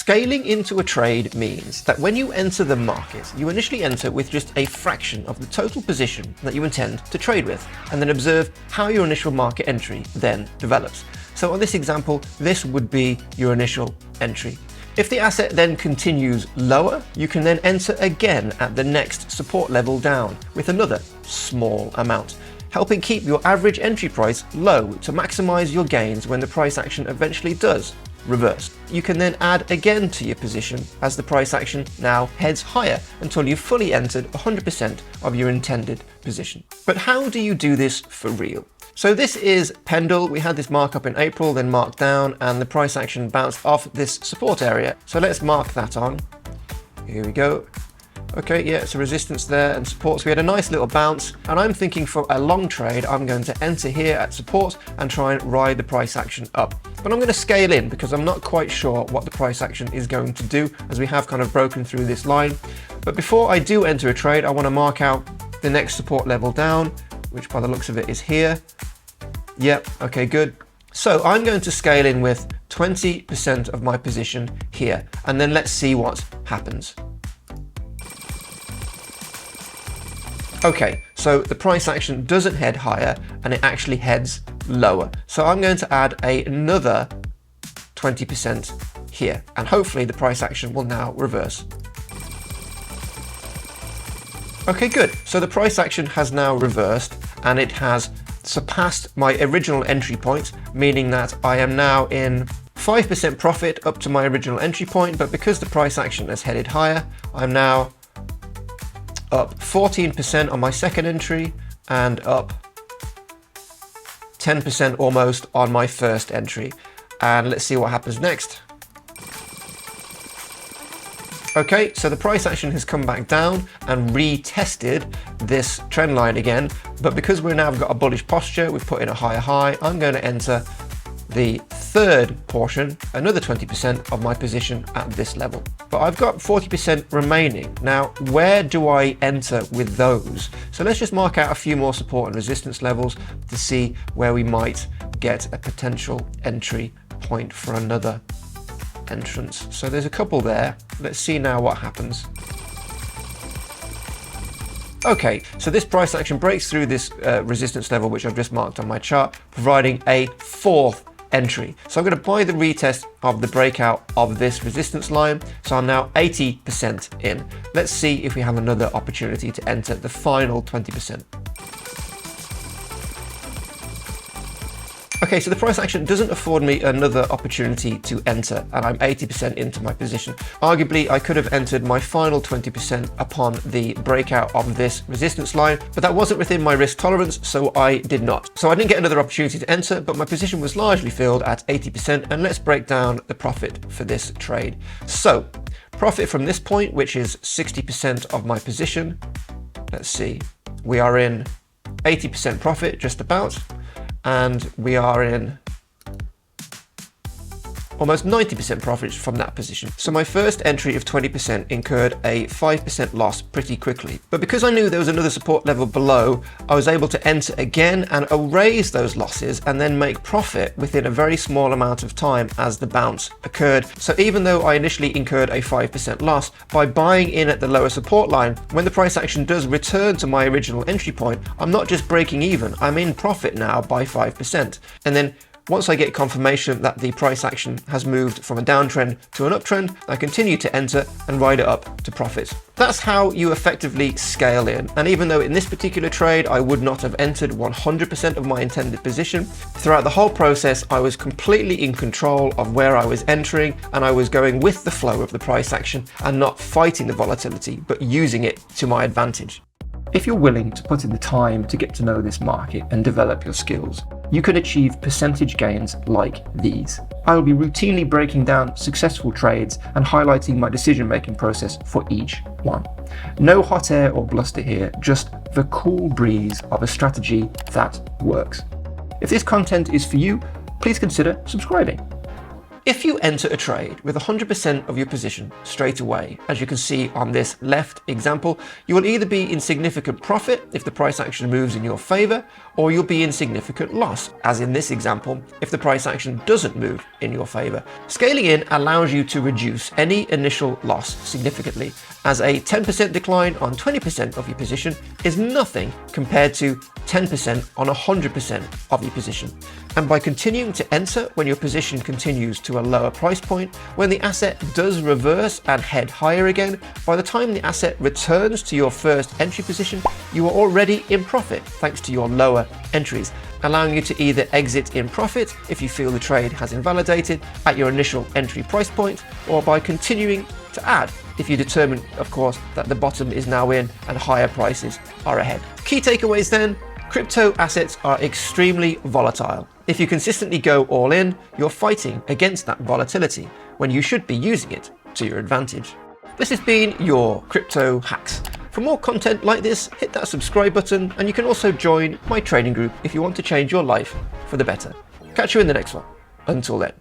Scaling into a trade means that when you enter the market, you initially enter with just a fraction of the total position that you intend to trade with, and then observe how your initial market entry then develops. So on this example, this would be your initial entry. If the asset then continues lower, you can then enter again at the next support level down with another small amount, helping keep your average entry price low to maximize your gains when the price action eventually does reverse. You can then add again to your position as the price action now heads higher until you've fully entered 100% of your intended position. But how do you do this for real? So this is Pendle. We had this markup in April, then marked down, and the price action bounced off this support area. So let's mark that on. Here we go. Okay, yeah, it's a resistance there and support. So we had a nice little bounce, and I'm thinking for a long trade, I'm going to enter here at support and try and ride the price action up. But I'm going to scale in because I'm not quite sure what the price action is going to do, as we have kind of broken through this line. But before I do enter a trade, I want to mark out the next support level down, which by the looks of it is here. Yep, okay, good. So I'm going to scale in with 20% of my position here, and then let's see what happens. Okay, so the price action doesn't head higher and it actually heads lower. So I'm going to add another 20% here, and hopefully the price action will now reverse. Okay, good. So the price action has now reversed and it has surpassed my original entry point, meaning that I am now in 5% profit up to my original entry point, but because the price action has headed higher, I'm now up 14% on my second entry and up 10% almost on my first entry. And let's see what happens next. Okay, so the price action has come back down and retested this trend line again, but because we've now got a bullish posture, we've put in a higher high, I'm going to enter the third portion, another 20% of my position at this level. But I've got 40% remaining. Now, where do I enter with those? So let's just mark out a few more support and resistance levels to see where we might get a potential entry point for another entrance. So there's a couple there. Let's see now what happens. Okay, so this price action breaks through this resistance level, which I've just marked on my chart, providing a fourth entry. So I'm going to buy the retest of the breakout of this resistance line. So I'm now 80% in. Let's see if we have another opportunity to enter the final 20%. Okay, so the price action doesn't afford me another opportunity to enter, and I'm 80% into my position. Arguably, I could have entered my final 20% upon the breakout of this resistance line, but that wasn't within my risk tolerance, so I did not. So I didn't get another opportunity to enter, but my position was largely filled at 80%, and let's break down the profit for this trade. So, profit from this point, which is 60% of my position. Let's see, we are in 80% profit, just about. And we are in almost 90% profits from that position. So my first entry of 20% incurred a 5% loss pretty quickly. But because I knew there was another support level below, I was able to enter again and erase those losses and then make profit within a very small amount of time as the bounce occurred. So even though I initially incurred a 5% loss, by buying in at the lower support line, when the price action does return to my original entry point, I'm not just breaking even, I'm in profit now by 5%. And then once I get confirmation that the price action has moved from a downtrend to an uptrend, I continue to enter and ride it up to profit. That's how you effectively scale in. And even though in this particular trade, I would not have entered 100% of my intended position, throughout the whole process, I was completely in control of where I was entering, and I was going with the flow of the price action and not fighting the volatility, but using it to my advantage. If you're willing to put in the time to get to know this market and develop your skills, you can achieve percentage gains like these. I will be routinely breaking down successful trades and highlighting my decision-making process for each one. No hot air or bluster here, just the cool breeze of a strategy that works. If this content is for you, please consider subscribing. If you enter a trade with 100% of your position straight away, as you can see on this left example, you will either be in significant profit if the price action moves in your favor, or you'll be in significant loss, as in this example, if the price action doesn't move in your favor. Scaling in allows you to reduce any initial loss significantly, as a 10% decline on 20% of your position is nothing compared to 10% on 100% of your position. And by continuing to enter when your position continues to a lower price point, when the asset does reverse and head higher again, by the time the asset returns to your first entry position, you are already in profit thanks to your lower entries, allowing you to either exit in profit if you feel the trade has invalidated at your initial entry price point, or by continuing to add if you determine, of course, that the bottom is now in and higher prices are ahead. Key takeaways then: crypto assets are extremely volatile. If you consistently go all in, you're fighting against that volatility when you should be using it to your advantage. This has been your Crypto Hacks. For more content like this, hit that subscribe button, and you can also join my training group if you want to change your life for the better. Catch you in the next one. Until then.